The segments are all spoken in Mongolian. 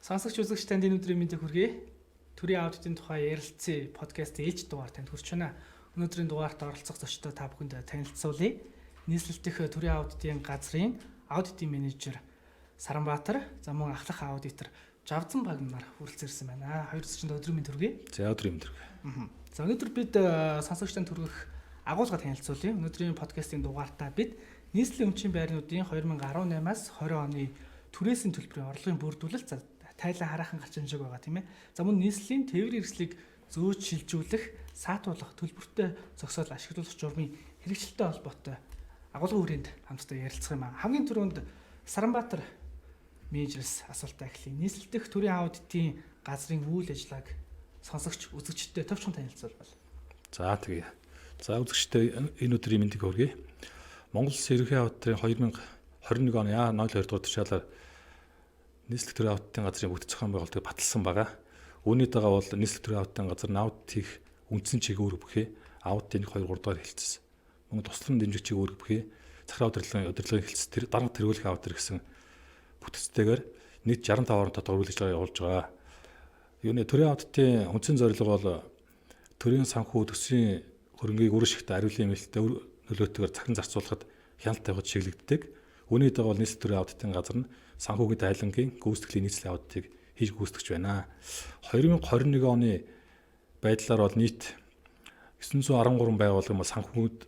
Сонсогч үзэгч танд энэ өдрийн мэндийг хүргэе. Төрийн аудитын тухай ярилцсан подкаст ээлж дугаар танд хүрч байна. Өнөөдрийн дугаарт оролцох зочдоо та бүхэнд танилцуулъя. Нийслэлдэх төрийн аудитын газрын аудитын менежер Саранбаатар, за мөн ахлах аудитор Жавзан Багнаар хүрэлцээрсэн байна. Хоёр зочдод өдрийн мэнд хүргэе. За өдрийн мэнд хүргэе. За өнөөдөр бид сонсогчдод хүргэх агуулга танилцуулъя. Өнөөдрийн подкастын дугаартаа бид нийслэлийн өмчийн байрнуудын 2018-аас 20 оны түрээсийн төлбөрийн орлогын бүрдүүлэлт тайлан хараахан гарч хэмжээг байгаа тийм ээ. За мөн нийслэлийн тээврийн хэрэгслийг зөөж шилжүүлэх, саатуулах, төлбөртэй зогсоол ашиглуулах журмын хэрэгжилтэй холбоотой агуулгын хүрээнд хамтдаа ярилцах юм аа. Хамгийн түрүүнд Саранбаатар менежерээс асуултаа эхлэе. Нийслэлдэх төрийн аудитын газрын үйл ажиллагааг сонсогч үзэгчдтэй товчхон танилцуулбал. За тэгье. За үзэгчдээ энэ өдрийн мэндийг хүргэе. Монгол Улсын ерөнхий аудитын 2021 оны 02 дугаар тушаалаар нийслэлдэх төрийн аудитын газрын бүгд зохион байгуулалтыг баталсан байгаа. Үүний дагаа бол нийслэлдэх төрийн аудитын газар аудит хийх үндсэн чиглэл бүхий аудитын 2 3 дугаар хэлэлцсэн. Мөн туслан дэмжих чиглэл бүхий захираа удирдлагын хэлэлцсэн тэр дарга тэргүүлэх аудит гэсэн бүтцтэйгээр нийт 65 оронтой үйл ажиллагаа явуулж байгаа. Юуны төрийн аудитын үндсэн зорилго бол төрийн санхүү төсвийн хөрөнгийг үр ашигтай ариулын эмэлттэй нөлөөтэйгээр цахин зарцуулахад хяналт тавихад чиглэгддэг. Үүний дагаа нийслэл төрийн аудитын газар нь санхүүгийн тайлангийн гүйцэтгэлийн нийслэлийн аудитыг хийж гүйцэтгэж байна. 2021 оны байдлаар бол нийт 913 байгууллага бол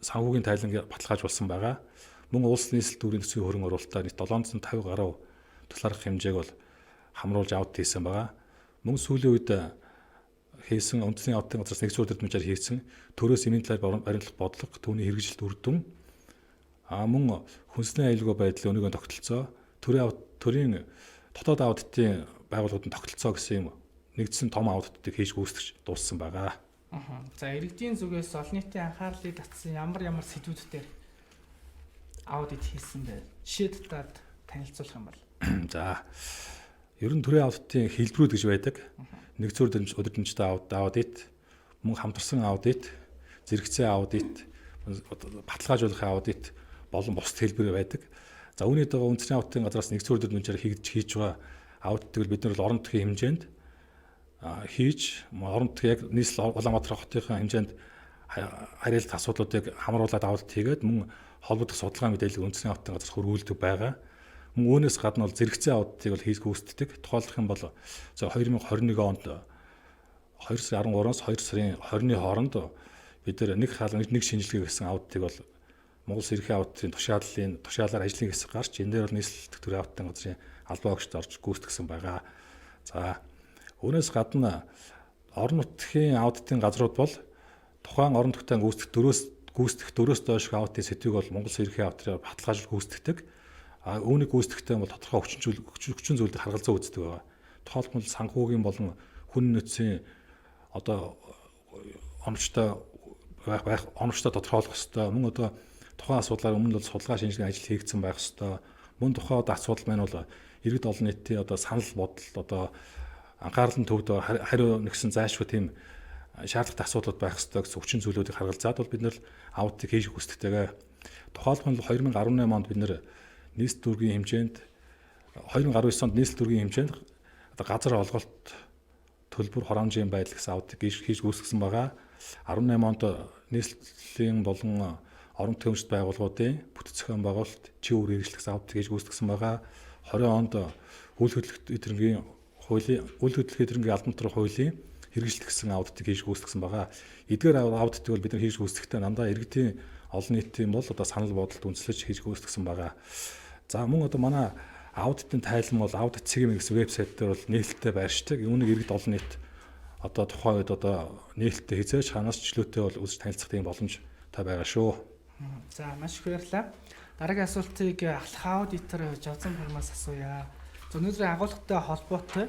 санхүүгийн тайлангийг баталгаажуулсан байгаа. Мөн улс нийслэл төрийн төсвийн хөрөнгө оруулалтаар нийт 750 гаруй тулгарх хэмжээг бол хамруулж аудит хийсэн байгаа. Мөн сүүлийн үед хийсэн үндэсний аудитын газраас нэгдүгээр төдмөжээр хийсэн төрөөс эмийн талаар баримтлах бодлого түүний хэрэгжилт үр дүн мөн хүнсний аюулгүй байдлын өнөөгөө тогтолцоо төрийн дотоод аудитын байгууллагуудын тогтолцоо гэсэн юм нэгдсэн том аудитыг хийж гүйцэтгэж дууссан байгаа. За иргэдийн зүгээс олон нийтийн анхаарлыг татсан ямар сэдвүүд дээр аудит хийсэн бэ? Жишээд таад танилцуулах юм бол. За ер нь төрийн аудитын хэлбэрүүд гэж байдаг. Нэгдүгээр өдөржинтэй аудит, мөн хамтарсан аудит, зэрэгцээ аудит, баталгаажуулахын аудит болон бусад хэлбэр байдаг. За үүний дагаа үндэсний аудитын газраас нэгдүгээр өдөржинээр хийж байгаа аудитыг бид нар орон нутгийн хэмжээнд хийж орон нутгийн яг нийслэл Улаанбаатар хотын хэмжээнд харьяалт асуудлуудыг хамруулад аудит хийгээд мөн холбогдох судалгаа мэдээлэл үндэсний аудитын газраас хөрвүүлдэг байгаа. Мөн үүнээс гадна бол зэрэгцээ аудитыг бол хийж гүйцэтгэдэг. Тухайлбал юм бол 2021 онд 2 сарын 13-аас 2 сарын 20-ны хооронд бид нэг шинжилгээ гэсэн аудитыг бол Монгол Улсын ерөнхий аудитын тушаалаар ажлын хэсэг гарч энэ дээр бол нийслэлдэх төрийн аудитын газрын албан огчд орж гүйцэтгсэн байгаа. За үүнээс гадна орон нутгийн аудитын газрууд бол тухайн орон нутгийн гүйцэтгэх дөрөөс доош аудитын сэдвийг бол Монгол Улсын ерөнхий аудитаар баталгаажуулж гүйцэтгэдэг. Үүнийг гүйцэтгэхдээ бол тодорхой хүчин зүйлийг харгалзаа үздэг байгаа. Тухайлбал санхүүгийн болон хүн нөөцийн оновчтой тодорхойлох ёстой. Мөн тухайн асуудлаар өмнө бол судалгаа шинжилгээ ажил хийгдсэн байх ёстой. Мөн тухайн асуудал маань бол иргэд олон нийтийн санал бодол анхаарлын төвд хариу нэгсэн зайлшгүй тийм шаардлагатай асуудлууд байх ёстой гэсэн хүчин зүйлүүдийг харгалзаад бол бид нэр аудитыг хийж гүйцэтгэдэг. Тухайлбал 2018 онд бид нэр нийслэл дүүргийн хэмжээнд 2019 онд нийслэл дүүргийн хэмжээнд газар олголт төлбөр хороомжийн байдал гэсэн аудитыг хийж гүйцэтгсэн байгаа. 18 онд нийслэлийн болон орон төвчд байгууллагуудын бүтэц зохион байгуулалт чив үр хэрэгжлэх аудитыг хийж гүйцэтгсэн байгаа. 20 онд үйл хөдлөлт эдгэрэнгийн албан тушаалын хуулийн хэрэгжилт гэсэн аудитыг хийж гүйцэтгсэн байгаа. Эдгээр аудитыг бол бид нар хийж гүйцэтгэхдээ дандаа иргэдийн олон нийтийн бол санал бодолд үндэслэж хийж гүйцэтгсэн байгаа. За мөн манай аудитын тайлан бол аудит CGM гэсэн вебсайт дээр бол нээлттэй байршдаг. Үүнийг иргэд олон нийт тухайн үед нээлттэй хязгаарч ханаас чөлөөтэй бол үзэж танилцах тийм боломжтой байгаа шүү. За маш их баярлалаа. Дараагийн асуултыг ахлах аудитор Жавзан Багнаас асууя. Өнөөдрийн агуулгатай холбоотой.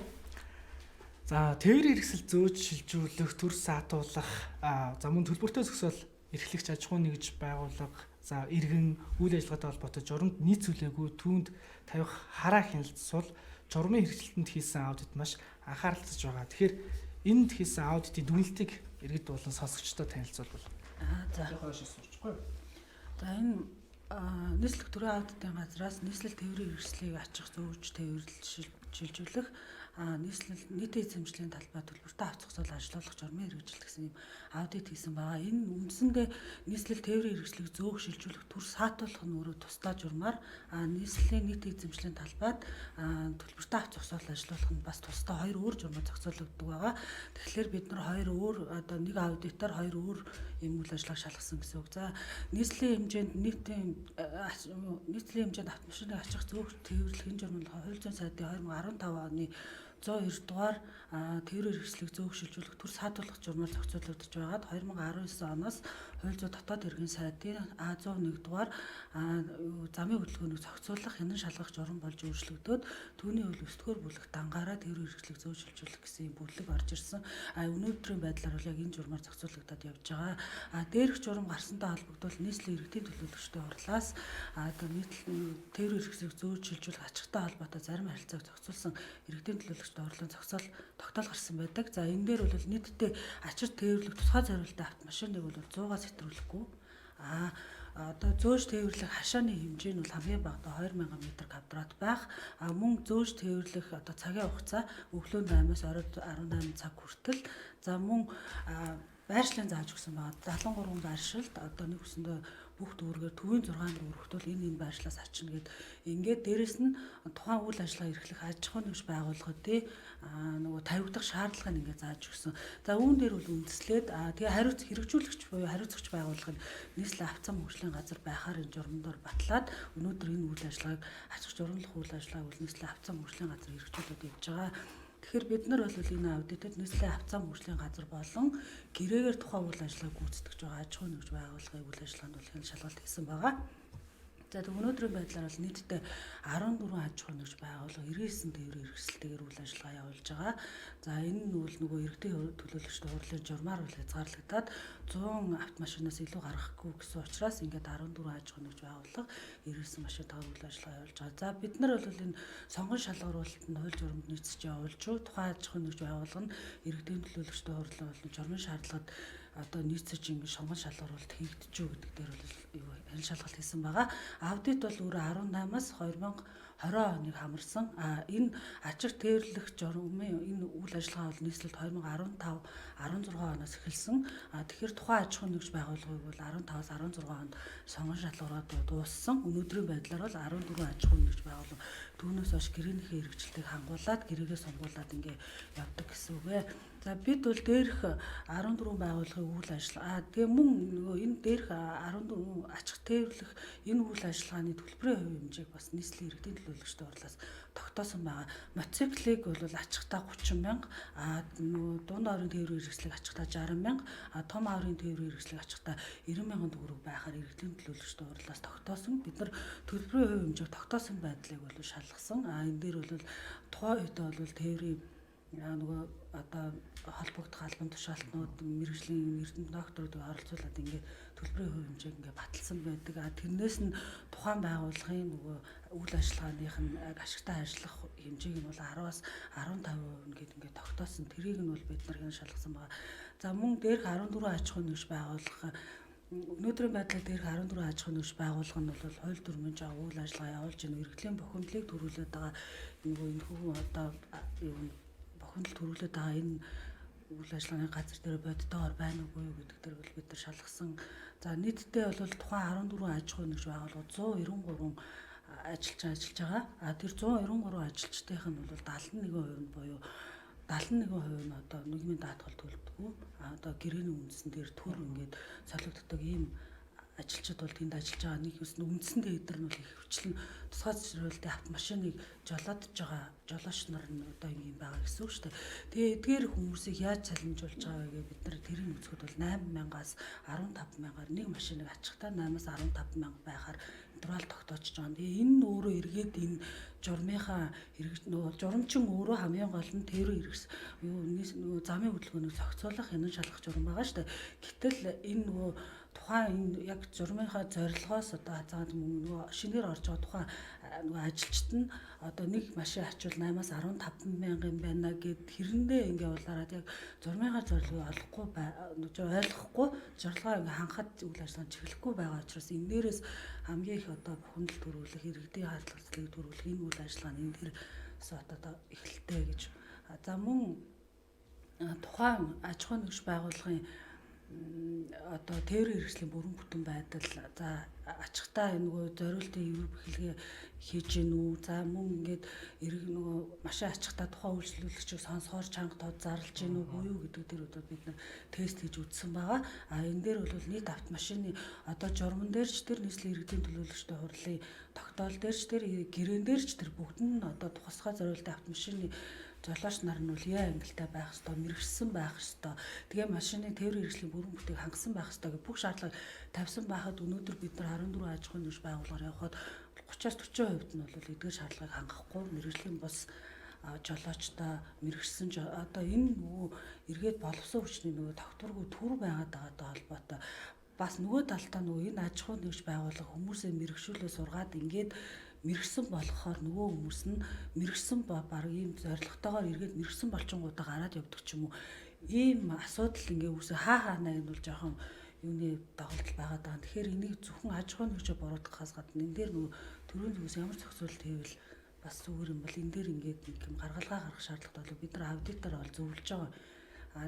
За тээврийн хэрэгсэл зөөж шилжүүлэх, төр саатуулах, за мөн төлбөртэй зогсоол эрхлэгч аж ахуйн нэгж байгууллага, за иргэн үйл ажиллагаатай холбоотой журамд нийцүүлээгүй түүнд тавих хараа хяналтсуул журмын хэрэгжилтэнд хийсэн аудит маш анхааралтай байгаа. Тэгэхээр энд хийсэн аудитын дүгнэлтийг иргэд болон сонсогчдод танилцуулбал. За энэ нийслэл төрийн аудитын газраас нийслэл тээврийн хэрэгслийг ачих зөөж тээвэрлэж шилжүүлэх нийслэл нийтийн эзэмшлийн талбай төлбөртэй авах зохицол ажилуулах журмын хэрэгжил гэсэн юм аудит хийсэн байгаа. Энэ үндсэндээ нийслэл тээврийн хэрэгслийг зөөх шилжүүлэх төр саатуулах нь өөрөө тусдаа журмаар нийслэлийн нийтийн эзэмшлийн талбайд төлбөртэй авах зохицол ажилуулах нь бас тусдаа хоёр өөр журмаар зохицуулагддаг байгаа. Тэгэхээр бид нар хоёр өөр одоо нэг аудитаар хоёр өөр юм үйл ажиллагааг шалгасан гэсэн үг. За нийслэлийн хэмжээнд нийтийн хэмжээнд автомашиныг ачих зөөх тээвэрлэх энэ журмын хууль зүйн сайдын 2015 оны 102 дугаар тээврийн хэрэгслийг зөөх шилжүүлэх төр саатуулах журмаар зохицуулагдж байгаад 2019 оноос хууль зүйн дотоод хэргийн сайдын А101 дугаар замын хөдөлгөөнийг зохицуулах хянан шалгах журам болж өөрчлөгдөөд түүний үйл өсдгөр бүлэг дангаараа тээврийн хэрэгслийг зөөх шилжүүлэх гэсэн бүлэг орж ирсэн. Өнөөдрийн байдлаар бол яг энэ журмаар зохицуулагдаад явж байгаа. Дээрх журам гарсантай холбогдвол нийслэлийн иргэдийн төлөөлөгчдийн хурлаас одоо тээврийн хэрэгслийг зөөх шилжүүлэх ачигтай холбоотой зарим харилцааг зохицуулсан иргэдийн төлөөлөгчдийн хурлын зохицол тогтоол гарсан байдаг. За энэ дээр бол нийтдээ ачир тээвэрлэх тусгай зориулалтын автомашиныг бол 100-аас хэтрүүлэхгүй. Одоо зөөж тээвэрлэх хашааны хэмжээ нь бол хамгийн багадаа 2000 м2 байх. Мөн зөөж тээвэрлэх одоо цагийн хугацаа өглөө 8-аас оройд 18 цаг хүртэл. За мөн байршлын зааж өгсөн байгаа 73 байршилд одоо нэг хүсэндээ бүх дүүргээр төвийн 6 дүүрэгтөл энэ байршлаас ачна гэд ингээд дээрэс нь тухайн үйл ажиллагаа эрхлэх аж ахуйн нэгж байгууллагуудын нөгөө тавигдах шаардлагыг ингээд зааж өгсөн. За үүн дээр бол үндэслээд тэгээ хэрэгжүүлэгч буюу хариуцагч байгууллага нь нийслэлийн авцсан хөгжлийн газар байхаар энэ журмдор батлаад өнөөдөр энэ үйл ажиллагааг ачиж журмлах үйл ажиллагааг бол нийслэлийн авцсан хөгжлийн газар хэрэгжүүлээд явж байгаа. Тэгэхээр бид нар бол энэ аудитэд нийслэлийн авцсан хөгжлийн газар болон гэрээгээр тухайн үйл ажиллагааг гүйцэтгэж байгаа аж ахуйн нэгж байгууллагын үйл ажиллагаанд бол хэн шалгалт хийсэн байгаа. За өнөөдрийн байдлаар бол нийтдээ 14 аж ахуйн нэгж байгууллага 99 тээврийн хэрэгсэлтэйгээр үйл ажиллагаа явуулж байгаа. За энэ нь бол нөгөө иргэдийн төлөөлөгчдийн хурлын журмаар бол хязгаарлагдаад 100 автомашинаас илүү гаргахгүй гэсэн учраас ингээд 14 аж ахуйн нэгж байгууллага 99 машинтайгаар үйл ажиллагаа явуулж байгаа. За бид нар бол энэ сонгон шалгаруулалтанд хууль журамд нийцэж явуулж тухайн аж ахуйн нэгж байгууллага нь иргэдийн төлөөлөгчдийн хурлын болон журмын шаардлагад одоо нийцэж ингэ сонгон шалгаруулалт хийгдэж гэдэг дээр бол энэ шалгалт хийсэн байгаа. Аудит бол өөрөө 18-аас 2020 оныг хамарсан. Энэ ачиг тээвэрлэх журмын энэ үйл ажиллагаа бол нийслэлд 2015-16 оноос эхэлсэн. Тэгэхээр тухайн аж ахуйн нэгж байгууллагыг бол 15-аас 16 онд сонгон шалгуулаад дууссан. Өнөөдрийн байдлаар бол 14 аж ахуйн нэгж байгууллага түүнээс хойш гэрээнийхээ хэрэгжилтийг хангуулад гэрээгээ сонгуулад ингэ явдаг гэсэн үг ээ. За бид бол дээрх 14 байгууллагын үйл ажиллагаа тэгээ мөн нөгөө энэ дээрх 14 ачиг тээвэрлэх энэ үйл ажиллагааны төлбөрийн хувь хэмжээг бас нийслэлийн иргэдийн төлөөлөгчдийн хурлаас тогтоосон байгаа. Мотоциклыг бол ачигтаа 30 мянга, нөгөө дунд аврын тээврийн хэрэгслийг ачигтаа 60 мянга, том аврын тээврийн хэрэгслийг ачигтаа 90 мянган төгрөг байхаар иргэдийн төлөөлөгчдийн хурлаас тогтоосон. Бид нар төлбөрийн хувь хэмжээг тогтоосон байдлыг бол шалгасан. Энэ дээр бол тухайн үед бол тээврийн нөгөө одоо холбогдох албан тушаалтнууд мэрэгжлийн эрдэнэ докторуудыг оролцуулаад ингээд төлбөрийн хувь хэмжээг ингээд баталсан байдаг. Тэрнээс нь тухайн байгууллагын нөгөө үйл ажиллагааных нь ашигтай ажиллах хэмжээг нь бол 10-аас 15% гээд ингээд тогтоосон. Тэрийг нь бол бид нар хэн шалгасан байгаа. За мөн дээрх 14 аж ахуйн нэгж байгууллага өнөөдрийн байдлаар дээрх 14 аж ахуйн нэгж байгууллага нь бол хууль дүрмийн жаг үйл ажиллагаа явуулж байгаа иргэдийн бохимдлыг төрүүлээд байгаа нөгөө энэ хүү одоо бохимдол төрүүлээд байгаа энэ үйл ажиллагааны газар дээр бодитойгоор байна уугүй юу гэдэг дээр бол бид нар шалгасан. За нийтдээ бол тухайн 14 аж ахуйн нэгж байгууллага 193 ажиллаж байгаа. Тэр 193 ажилчдынх нь бол 71% нь буюу 71% нь одоо нийгмийн даатгал төлөвлөдгөө. Одоо гэрээний үндсэн дээр төр ингээд солигддог ийм ажилчид бол тэнд ажиллаж байгаа. Нэг үндсэндээ эдгээр нь бол их хвчлэн тусгай зориулалтын автомашиныг жолоодж байгаа жолооч нар нь одоо юм байгаа гэсэн үг шүү дээ. Тэгээ эдгээр хүмүүсийг яаж цалинжуулж байгаа вэ гэж бид нар тэрийг үзэхэд бол 8,000-аас 15,000-аар нэг машиныг ачихтаа 8-аас 15,000 байхаар интервал тогтоочж байгаа. Тэгээ энэ нь өөрөө эргээд энэ журмынхаа журамчин өөрөө хамгийн гол нь тээврийн хэрэгс юу замын хөдөлгөөнийг зохицуулах хянан шалгах журам байгаа шүү дээ. Гэтэл энэ нөгөө тухайн энэ яг журмынхаа зорилгоос одоо хазаад нөгөө шинээр орж байгаа тухайн нөгөө ажилчид нь одоо нэг машин ачвал 8-аас 15 мянган байна гэд хэрэндээ ингээ болоод яг журмынхаа зорилгыг ойлгохгүй зорилгоо ингээ хангахад үйл ажиллагаа чиглэхгүй байгаа учраас энэ дээрээс хамгийн их одоо бухимдал төрүүлэх иргэдийн хаалтлалыг төрүүлэх энэ үйл ажиллагаа энэ дээрээс одоо эхэлтэй гэж За мөн тухайн аж ахуй нэгж байгууллагын одоо тээврийн хэрэгслийн бүрэн бүтэн байдал за ачхтаа нөгөө зориултын эвэр бэхлэгээ хийж гин үү за мөн ингээд нөгөө машин ачхтаа тухайн үйлчлүүлэгчийг сонсохоор чанга тод зарлж гин үү буюу гэдэг дээр одоо бид нар тест хийж үзсэн байгаа. Энэ дээр бол нийт автомашины одоо журман дээрч тэр нийслэлийн иргэдийн төлөөлөгчтэй хурлын тогтоол дээрч тэр гэрээн дээрч тэр бүгд нь одоо тухасгай зориултын автомашины жолооч нар нь бол яа ангилтай байх ёстой, мэрэгсэн байх ёстой. Тэгээ машины тээврийн хэрэгслийн бүрэн бүтээг хангасан байх ёстой гэх бүх шаардлага тавьсан байхад өнөөдөр бид нар 14 аж ахуйн нэгж байгууллагаар явхад 30-40% нь бол эдгээр шаардлагыг хангахгүй мэрэгжлийн бус жолоочтой мэрэгсэн одоо энэ нөгөө эргээд боловсон хүчний нөгөө тогтворгүй төр байгаад байгаатай холбоотой бас нөгөө талдаа нөгөө энэ аж ахуйн нэгж байгууллага хүмүүсээ мэрэгшүүлээ сургаад ингээд мэрэгсэн болохоор нөгөө хүмүүс нь мэрэгсэн баг ийм зорилготойгоор эргээд мэрэгсэн болчингуудаа гараад явдаг ч юм уу ийм асуудал ингээ үүсэ хаанаа энэ бол жоохон юуны дагуултал байгаад байгаа. Тэгэхээр энийг зөвхөн аж ахуйн нэгжээ буруутгахаас гадна энэ дээр нөгөө төрийн зүгээс ямар зохицуулалт хийвэл бас зүгээр юм бол энэ дээр ингээд нэг юм гаргалгаа гаргах шаардлагатай болов бид нар аудитор бол зөвлөж байгаа.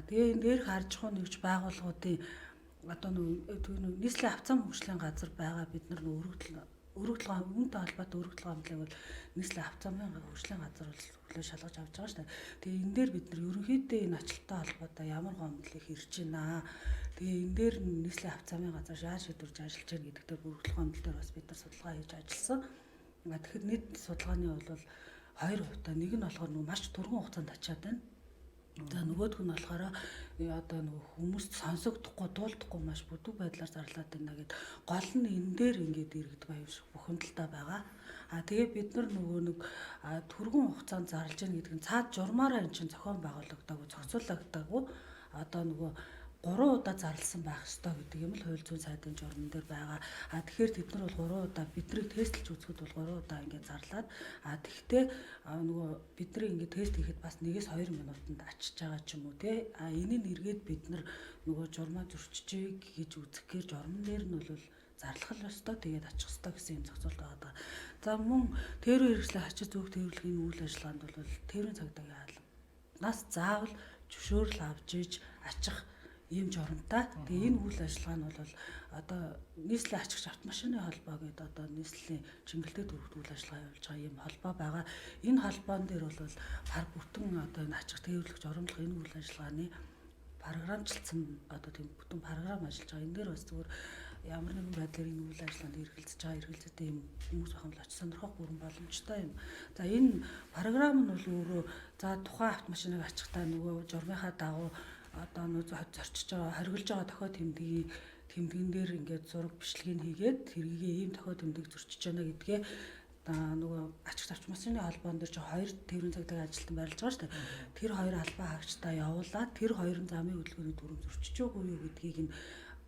Тэгээ энэ дээр аж ахуйн нэгж байгууллагуудын одоо нөгөө нийслэлийн авцаа хөгжлийн газар байгаа бид нар нөгөө өргөдөл үнэтэй холбоотой өргөдөл гомдлыг бол нийслэлийн авцаамын хөгжлийн газар бол хүлээн шалгаж авч байгаа шүү дээ. Тэгээ энэ дээр бид нар ерөнхийдөө энэ ачлалтай холбоотой ямар гомдлыг хэрж байна. Тэгээ энэ дээр нийслэлийн авцаамын газар яаж шийдвэрж ажиллаж байна гэдэг дээр өргөдөл гомдол дээр бас бид нар судалгаа хийж ажилласан. Тэгэхээр нийт судалгааны бол 2%. Нэг нь болохоор нөгөө маш түргэн хугацаанд ачаад байна. За нөгөөх нь болохоор одоо нөгөө хүмүүст сонсогдохгүй дуулдахгүй маш бүдүүг байдлаар зарлаад байна гэд гол нь энэ дээр ингээд иргэдэг аюул шиг бухимдалтай байгаа. Тэгээ бид нар нөгөө нэг түргэн хугацаанд зарлж яах гэдэг нь цаад журмаараа эн чинь зохион байгуулагдаагүй зохицуулагдаагүй одоо нөгөө 3 удаа зарласан байх ёстой гэдэг юм л хууль зүйн сайдын журман дээр байгаа. Тэгэхээр тэд нар бол 3 удаа биднийг тестлж үзэхэд бол 3 удаа ингээд зарлаад тэгтээ нөгөө бидний ингээд тест хийхэд бас 1-2 минутанд ачиж байгаа ч юм уу те. Энийг эргээд бид нар нөгөө журмаа зөрчиж гэж үзэхээр журман дээр нь бол зарлах ёстой тэгээд ачих ёстой гэсэн юм зохицуулт байгаа. За мөн тээврийн хэрэгслийн хачиж зөвхөн тээвэрлэгийн үйл ажиллагаанд бол тээврийн цагдаагийн хаалнаас заавал зөвшөөрөл авч иж ачих ийм журамтай. Тэгээ энэ үйл ажиллагаа нь бол одоо нийслэлийн ачигч автомашины холбоо гэдэг одоо нийслэлийн чиглэлтэй төрөлт үйл ажиллагаа явуулж байгаа ийм холбоо байгаа. Энэ холбоон дээр бол пар бүтэн одоо энэ ачиг тээвэрлэх журамлах энэ үйл ажиллагааны програмчлсан одоо тийм бүтэн програм ажиллаж байгаа. Энэ дээр бас зүгээр ямар нэгэн байдлаар энэ үйл ажиллагаанд эргэлзэж байгаа эргэлзээтэй юм хүмүүс ахын л очиж сонирхох бүрэн боломжтой юм. За энэ програм нь бол өөрөө за тухайн автомашиныг ачихтаа нөгөө журмынхаа дагуу одоо нөө зорчиж байгаа хоригдж байгаа дохио тэмдгэн дээр ингээд зураг бичлэгийг хийгээд тэргийг ийм дохио тэмдэг зөрчиж байна гэдгээ нөгөө ачигч автомашины холбоон дээр чи 2 тээврийн цагдаагийн ажилтан байрлаж байгаа шүү дээ. Тэр 2 албан хаагчтай явуулаад тэр 2 замын хөдөлгөөний дүрм зөрчиж өгөө юу гэдгийг нь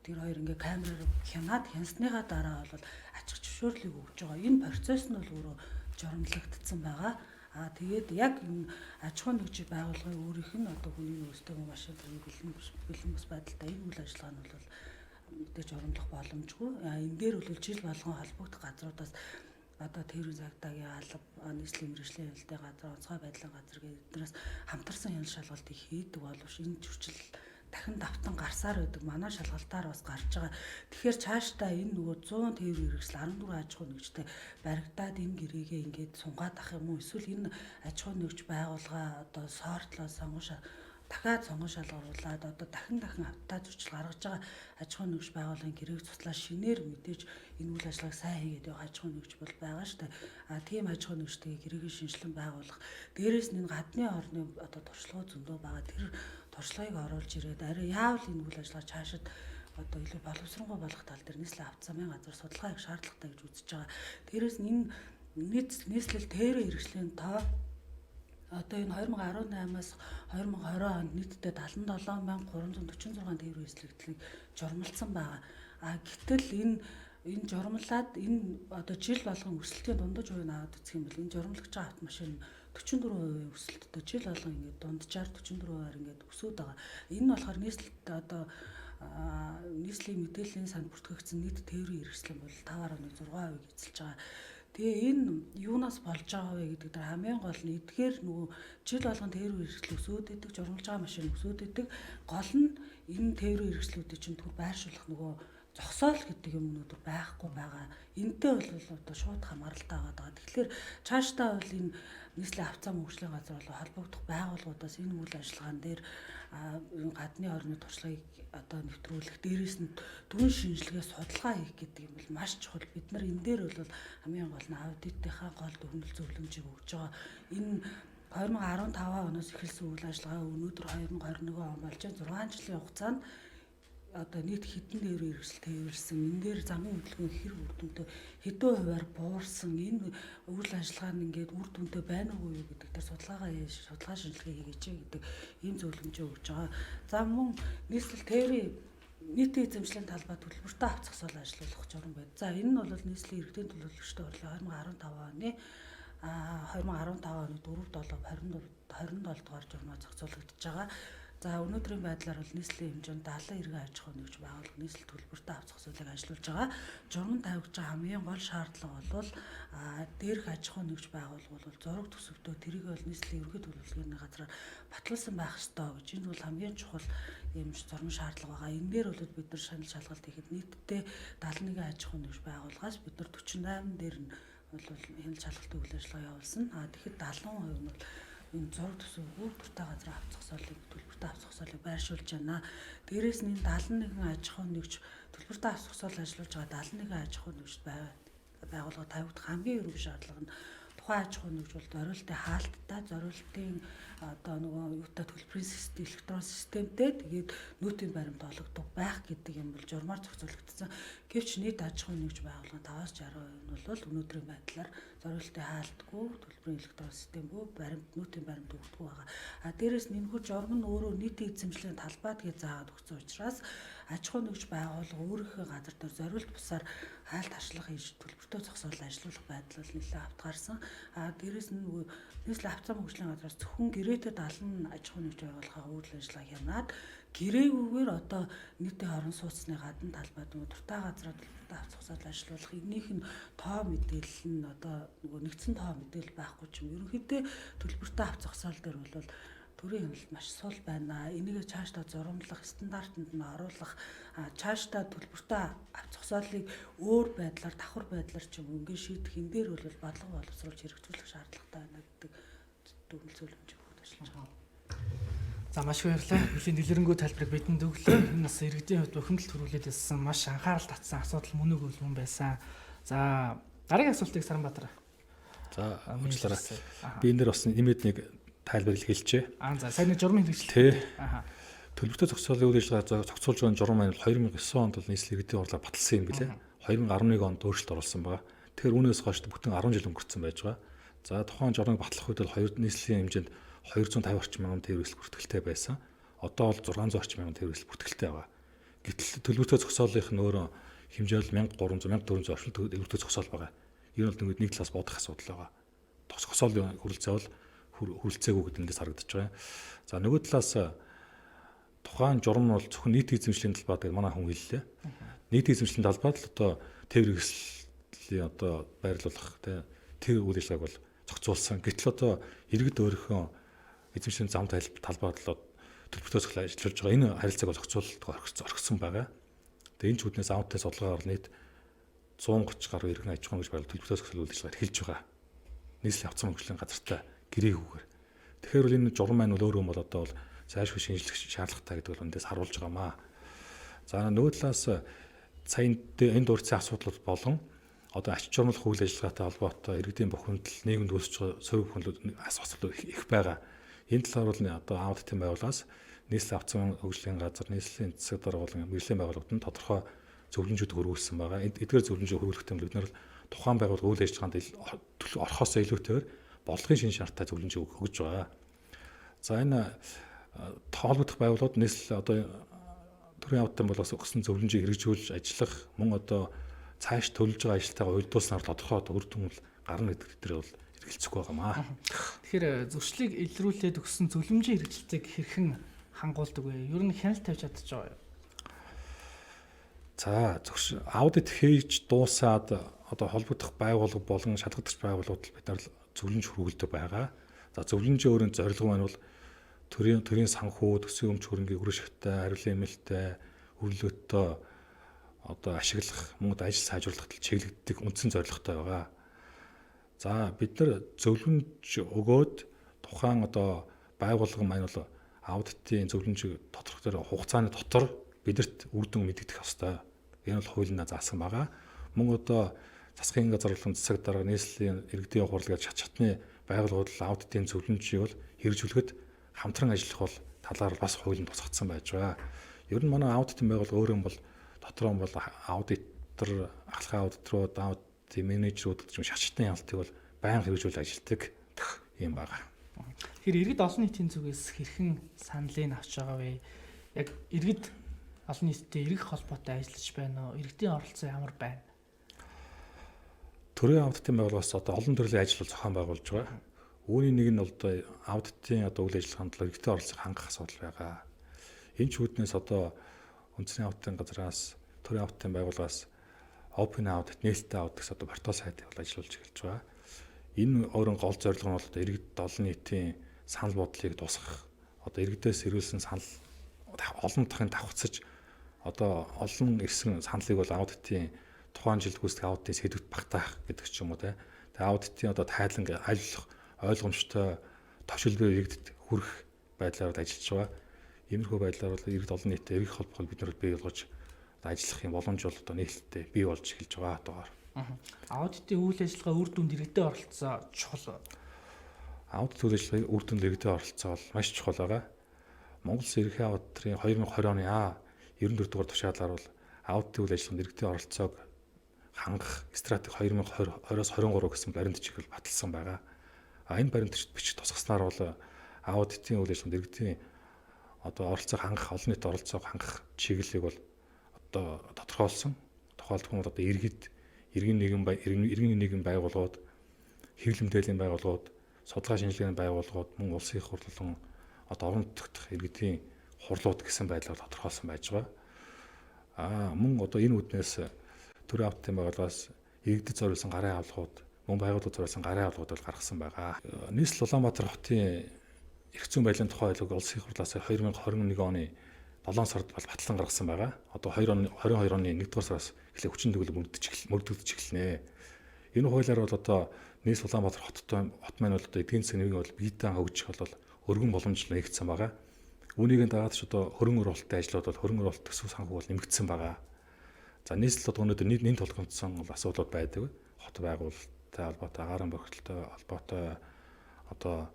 тэр 2 ингээд камераар хянаад хянсныхаа дараа бол ачигч зөвшөөрлийг өгж байгаа. Энэ процесс нь бол өөрөө журамлагдсан байгаа. Тэгээд яг энэ аж ахуйн нэгжийн байгууллагын өөрийнх нь одоо хүний нөөцтэйг машин бэлэн бус байдалтай энэ үйл ажиллагаа нь бол мэдээж оромлох боломжгүй. Энэ дээр бол жил болгон холбогдох газруудаас одоо тээврийн цагдаагийн алба, нийслэлийн мэргэжлийн хяналтын газар, онцгой байдлын газар гэдэг эднээс хамтарсан хяналт шалгалтыг хийдэг боловч энэ зөрчил дахин давтан гарсаар байдаг. Манай шалгалтаар бас гарч байгаа. Тэгэхээр цаашдаа энэ нөгөө 100 тээврийн хэрэгсэл 14 аж ахуй нэгжтэй баригдаад энэ гэрээгээ ингээд сунгаад ах юм уу? Эсвэл энэ аж ахуй нэгж байгууллага одоо сортлоо дахиад сонгон шалгаруулад одоо дахин автаа зөрчил гаргаж байгаа аж ахуй нэгж байгууллагын гэрээг цуслаа шинээр мэдээж энэ үйл ажиллагааг сайн хийгээд байгаа аж ахуй нэгж бол байгаа шүү дээ. Тийм аж ахуй нэгжтэй гэрээгийн шинжилэн байгуулах. Дээрээс нь энэ гадны орны одоо туршлагууд зөндөө байгаа. Тэр туршлагыг оруулж ирээд арай яавал энэ үйл ажиллагаа цаашид одоо илүү боловсронгуй болох тал дээр нийслэлийн авто замын газар судалгаа хийх шаардлагатай гэж үзэж байгаа. Дээрээс нь энэ нийслэл тээврийн хэрэгслийн тоо одоо энэ 2018-аас 2020 онд нийтдээ 77346 тээврийн эслэгдлийг журмалсан байгаа. Гэтэл энэ журмалаад энэ одоо жил болгон өсөлтийн дундаж хувийг аваад үзэх юм бол энэ журмлагч байгаа автомашин 44% өсөлттэй жил болгон ингээд дунджаар 44%-аар ингээд өсөд байгаа. Энэ нь болохоор нийслэлд одоо нийслэлийн мэдээллийн санд бүртгэгдсэн нийт тээврийн хэрэгсэл бол 5.6% эзэлж байгаа. Тэгээ энэ юунаас болж байгаа вэ гэдэг дээр хамгийн гол нь эдгээр нөгөө жил болгон тээврийн хэрэгсэл өсөөд идэг, журмалж байгаа машин өсөөд идэг. Гол нь энэ тээврийн хэрэгслүүдийг чинь түр байршуулах нөгөө зогсоол гэдэг юмнууд байхгүй байгаа. Энтэй бол одоо шууд хамааралтай байгаа. Тэгэхээр цаашдаа бол энэ нийслэлийн авцаа мөнгөжлийн газар болон холбогдох байгууллагуудаас энэ үйл ажиллагаан дээр гадны орны туршлагыг одоо нэвтрүүлэх, дээрээс нь дүн шинжилгээ судалгаа хийх гэдэг юм бол маш чухал. Бид нар энэ дээр бол хамгийн гол нь аудитынхаа гол дүгнэлт зөвлөмжийг өгж байгаа. Энэ 2015 оноос эхэлсэн үйл ажиллагаа өнөөдөр 2021 он болж 6 жилийн хугацаанд одоо нийт хэдэн тээврийн хэрэгсэл тээвэрсэн, энэ дээр замын хөдөлгөөн хэр үр дүнтэй хэдэн хувиар буурсан, энэ үйл ажиллагаа нь ингээд үр дүнтэй байна уу гэдэг дээр судалгаа шинжилгээ хийгээч гэдэг ийм зөвлөмжөө өгж байгаа. За мөн нийслэл тээврийн нийтийн эзэмшлийн талбай төлбөртэй авц зогсоол ажиллуулах журам байна. За энэ нь бол нийслэлийн иргэдийн төлөөлөгчтэй орлого 2015 оны 4/7/27 дугаар журмаа зохицуулагдж байгаа. За өнөөдрийн байдлаар бол нийслэлийн хэмжээнд 70 иргэн аж ахуй нэгж байгууллага нийслэл төлбөртэй авц зогсоолыг ажиллуулж байгаа. Журам тавигч хамгийн гол шаардлага бол дээрх аж ахуй нэгж байгууллага бол зураг төсөвтөө тэрийг бол нийслэлийн ерөнхий төлөвлөгөөний газраар батлуулсан байх ёстой гэж. Энэ бол хамгийн чухал юм зурмын шаардлага байгаа. Энэ дээр бол бид нар шанал шалгалт хийхэд нийтдээ 71 аж ахуй нэгж байгууллагаас бид нар 48 дээр нь бол хяналт шалгалтын үйл ажиллагаа явуулсан. Тэгэхэд 70% нь бол энэ зураг төсөв өөртөө газар авц зогсоолыг төлбөртэй авц зогсоолыг байршуулж байна. Дээрээс нь энэ 71 аж ахуй нэгж төлбөртэй авц зогсоол ажиллуулж байгаа 71 аж ахуй нэгж байгууллага тавигдах хамгийн ерөнхий шаардлага нь тухайн аж ахуй нэгж бол зориултын хаалттай, зориултын одоо нөгөө юутай төлбөрийн систем, электрон системтэй тэгээд нүүтийн баримт олгодог байх гэдэг юм бол журмаар зохицуулагдсан. Гэвч нийт аж ахуй нэгж байгууллага 50-60% нь бол өнөөдрийн байдлаар зориултын хаалтгүй, төлбөрийн электрон системгүй, баримт нүүтийн баримт өгдөг байгаа. Дээрээс нь энэхүү журам нь өөрөө нийтийн эзэмшлийн талбай гэж заагаад өгсөн учраас аж ахуй нэгж байгууллага өөрийнхөө газар дээр зориулт бусаар хаалт харшлага хийж төлбөртэй зогсоол ажиллуулах байдал бол нэлээд автгаарсан. Дээрээс нь нөгөө нийслэлийн авцаа мөнгөжлийн газраас зөвхөн гэрээтэй 70 аж ахуй нэгж байгууллагаа үйл ажиллагаа хянаад гэрээгүйгээр одоо нийтийн орон сууцны гадна талбайд нөгөө дуртай газраа төлбөртэй авц зогсоол ажиллуулах энийх нь тоо мэдээлэл нь одоо нөгөө нэгдсэн тоо мэдээлэл байхгүй ч юм. Ерөнхийдөө төлбөртэй авц зогсоол дээр бол төрийн хяналт маш сул байна. Энийг цаашдаа зурмлах, стандартанд нь оруулах, цаашдаа төлбөртэй авц зогсоолыг өөр байдлаар, давхар байдлаар ч юм ингээд шийдэх энэ дээр бол бодлого боловсруулж хэрэгжүүлэх шаардлагатай байна гэдэг дүгнэлт зөвлөмж өгөх ажиллаж байгаа. За маш их баярлалаа. Нэлийн дэлгэрэнгүй тайлбарыг бидэнд өглөө. Энэ бас иргэдийн хувьд бухимдал төрүүлээд ирсэн маш анхаарал татсан асуудал мөн үг юм байсан. За дараагийн асуултыг Саранбаатар. За уучлаарай. Би энэ дээр бас нэмээд нэг тайлбар хэлчихье. За сайн журмын хэрэгжил. Төлбөртэй зохицуулалтын үйл ажиллагаа зохицуулж байгаа журам маань 2009 онд бол нийслэлийн иргэдийн орлого баталсан юм билээ. 2011 онд өөрчлөлт оруулсан байгаа. Тэгэхээр үүнээс хойш бүтэн 10 жил өнгөрцөн байж байгаа. За тухайн журмыг батлах үед бол нийслэлийн хэмжээнд 250 орчим мянган тээвэр хэрэгсэл бүртгэлтэй байсан. Одоо бол 600 орчим мянган тээвэр хэрэгсэл бүртгэлтэй байгаа. Гэтэл төлбөртэй зохицуулалтын нь өөрөө хэмжээ бол 1300 1400 орчим төлбөртэй зохицуул байгаа. Энэ бол нэг талаас бодох асуудал байгаа. Зохицуулалтын хүрэлцээ бол хүрэлцээгүй гэдэг эндээс харагдаж байгаа. За нөгөө талаас тухайн журам нь бол зөвхөн нийтийн эзэмшлийн талбай гэдэг манай хүн хэллээ. Нийтийн эзэмшлийн талбайд л одоо тээвэр хэрэгслийн одоо байрлуулах тэр үйл ажиллагааг бол зохицуулсан. Гэтэл одоо иргэд өөрийнхөө эзэмшлийн зам талбайд л төлбөртэй зохицуулалт ажиллаж байгаа. Энэ харилцааг бол зохицуулалт орхисон байгаа. Тэгээ энэ ч үднээс амттай судалгаагаар нийт 130 гаруй иргэн аж ахуйн гэж байрлал төлбөртэй зохицуулалт үйл ажиллагаа эхэлж байгаа. Нийслэлийн авцсан мөнгөжлийн газартай гэрээгүйгээр. Тэгэхээр бол энэ журам маань бол өөрөө бол одоо бол зайлшгүй шинжилэх шаардлагатай гэдэг бол эндээс харуулж байгаамаа. За нөгөө талаас саяны энэ дурдсан асуудлууд болон одоо ач журмлах үйл ажиллагаатай холбоотой иргэдийн бухимдал, нийгэмд үүсэж байгаа сөрөг бүхнүүд асуудал их байгаа. Энэ талаар бол одоо аудитын байгууллагаас нийслэлийн авцсан хөгжлийн газар, нийслэлийн засаг даргуулан мэргэжлийн байгууллагууд нь тодорхой зөвлөмжүүд хөрвүүлсэн байгаа. Эдгээр зөвлөмжөө хөрвүүлэхдээ бид нар тухайн байгууллага үйл ажиллагаанд орохоос илүүтэйгээр бодлогын шин шаардтай зөвлөмж өгж байгаа. За энэ холбогдох байгууллагууд нийслэл одоо төрийн аудитын болгоос өгсөн зөвлөмжийг хэрэгжүүлж ажиллах мөн одоо цааш төлж байгаа ажилтайгаа уялдуулснаар тодорхой үр дүн гарна гэдэг дээр бол эргэлзэхгүй байгаамаа. Тэгэхээр зөрчлийг илрүүлээд өгсөн зөвлөмжийн хэрэгжилтийг хэрхэн хангуулдаг вэ? Ер нь хяналт тавьж чадчих байгаа юу? За аудит хийж дуусаад одоо холбогдох байгууллага болон шалгагдах байгууллагууд бид нар зөвлөмж хүргэлдэг байгаа. За зөвлөмжийн өөрийн зорилго маань бол төрийн санхүү, төсвийн өмч хөрөнгийг үргэлжлэхтэй, хариулын эмэлтэй, өрлөөтөө одоо ашиглах, мөнгөд ажил сайжруулахад чиглэгддэг үндсэн зорилготой байгаа. За бид нар зөвлөмж өгөөд тухайн одоо байгууллага маань бол аудитын зөвлөмжийг тодорхой хугацааны дотор бидэрт үр дүн мэдэгдэх ёстой. Энэ бол хуулинд заасан байгаа. Мөн одоо засгийн газар болон засаг дарга нийслэлийн иргэдийн хурлаг шат шатны байгууллагууд аудитын зөвлөмжийг бол хэрэгжүүлэхэд хамтран ажиллах бол талаар бас хуулинд тусгацсан байж байгаа. Ер нь манай аудитын байгууллага өөрөө бол дотроо бол аудитор, ахлахын аудиторууд, аудитын менежерүүд гэж шат шатны ялтыг бол байнга хэрэгжүүлж ажилладаг юм байгаа. Тэгэхээр иргэд олон нийтийн зүгээс хэрхэн саналыг авч байгаа вэ? Яг иргэд олон нийтэд иргэх холбоотой ажиллаж байна уу? Иргэдийн оролцоо ямар байна? Төрийн аудитын байгууллагаас одоо олон төрлийн ажил зохион байгуулж байгаа. Үүний нэг нь бол одоо аудитын одоо үйл ажиллагаанд иргэдийн оролцоог хангах асуудал байгаа. Энэ ч үүднээс одоо үндэсний аудитын газраас, төрийн аудитын байгууллагаас Open Audit, нээлттэй аудит гэсэн одоо портал сайтыг бол ажиллуулж эхэлж байгаа. Энэ өөрийн гол зорилго нь бол одоо иргэд олон нийтийн санал бодлыг тусгах, одоо иргэдээс ирүүлсэн санал олон дахин давхцаж одоо олон ирсэн саналыг бол аудитын тухайн жилд гүйцэтгэх аудитын сэдвт багтаах гэдэг ч юм уу те. Тэгээ аудитын одоо тайлан айлуулах ойлгомжтой төвшөлбөр иргэдэд хүрэх байдлаар ажиллаж байгаа. Иймэрхүү байдлаар бол иргэд олон нийтэд эргэх холбоог бид нар бий болгож ажиллах юм боломж бол одоо нээлттэй бий болж эхэлж байгаа одоогоор. Аудитын үйл ажиллагаа үр дүнд иргэдийн оролцоо чухал. Аудит үйл ажиллагааны үр дүнд иргэдийн оролцоо бол маш чухал байгаа. Монгол Улсын ерөнхий аудиторын 2020 оны 94 дугаар тушаалаар бол аудитын үйл ажиллагаанд иргэдийн оролцоог хангах стратеги 2020-оос 23 гэсэн баримт бичиг баталсан байгаа. Энэ баримт бичиг тусгаснаар бол аудитын үйл ажиллагаанд иргэдийн одоо оролцоог хангах, олон нийт оролцоог хангах чиглэлийг бол одоо тодорхойлсон. Тухайлбал одоо иргэн нийгэм байгууллагууд, хэвлэл мэдээллийн байгууллагууд, судалгаа шинжилгээний байгууллагууд, мөн улсын их хурл болон одоо орон нутгах иргэдийн хурлууд гэсэн байдлаар тодорхойлсон байж байгаа. Мөн одоо энэ үднээс төрийн аудитын байгууллагаас иргэдэд зориулсан гарын авлагууд, мөн байгууллагад зориулсан гарын авлагууд бол гаргасан байгаа. Нийслэл Улаанбаатар хотын эрх зүйн байдлын тухай хуулийг улсын их хурлаас 2021 оны 7 сард бол батлан гаргасан байгаа. Одоо 22 оны 1-р сараас эхлээ хүчин төгөлөг мөрдөгдөж эхэлнэ. Энэ хуулиар бол одоо нийслэл Улаанбаатар хот маань бол одоо эдийн засгийн нэрийг бол биедан хөгжих бол өргөн боломж нэгдсэн байгаа. Үүнийг дагаад ч одоо хөрөнгө оруулалтын ажлууд бол хөрөнгө оруулалт төсөв санхүү бол нэмэгдсэн байгаа. За нийслэл одоо өнөөдөр нийт тулгамдсан асуудлууд байдаг. Хот байгуулалттай холбоотой, агаарын бохирдолтой холбоотой одоо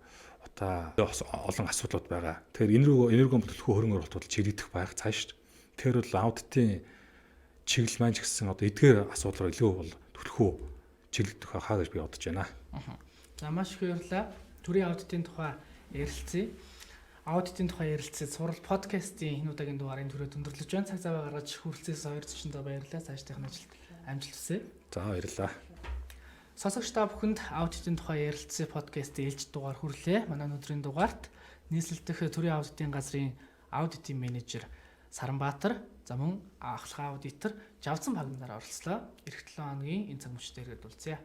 олон асуудлууд байгаа. Тэгэхээр энерго төлхөө хөрөнгө оруулалт бол чиглэгдэх байх цааш. Тэгэхээр бол аудитын чиглэл маань ч гэсэн одоо эдгээр асуудлаар илүү бол төлхөө чиглэгдэх хаа гэж би бодож байна. За маш их баярлалаа. Төрийн аудитын тухай ярилцъя. Аудитын тухай ярилцъя. Сурал подкастын энэ удаагийн дугаарыг түрүү өндөрлөж байна. Цаг зав гаргаж хүрэлцээс 240 баярлалаа. Цаашдын ажилд амжилт хүсье. За баярлалаа. Сонсогч та бүхэнд аудитын тухай ярилцъя подкастын ээлж дугаар хүрлээ. Манай өнөөдрийн дугаарт нийслэл дэх төрийн аудитын газрын аудитын менежер Саранбаатар, за мөн ахлах аудитор Жавцан Багнаар оролцлоо. Эх 7 хоногийн энэ цаг мөчтөд иргэд уулзъя.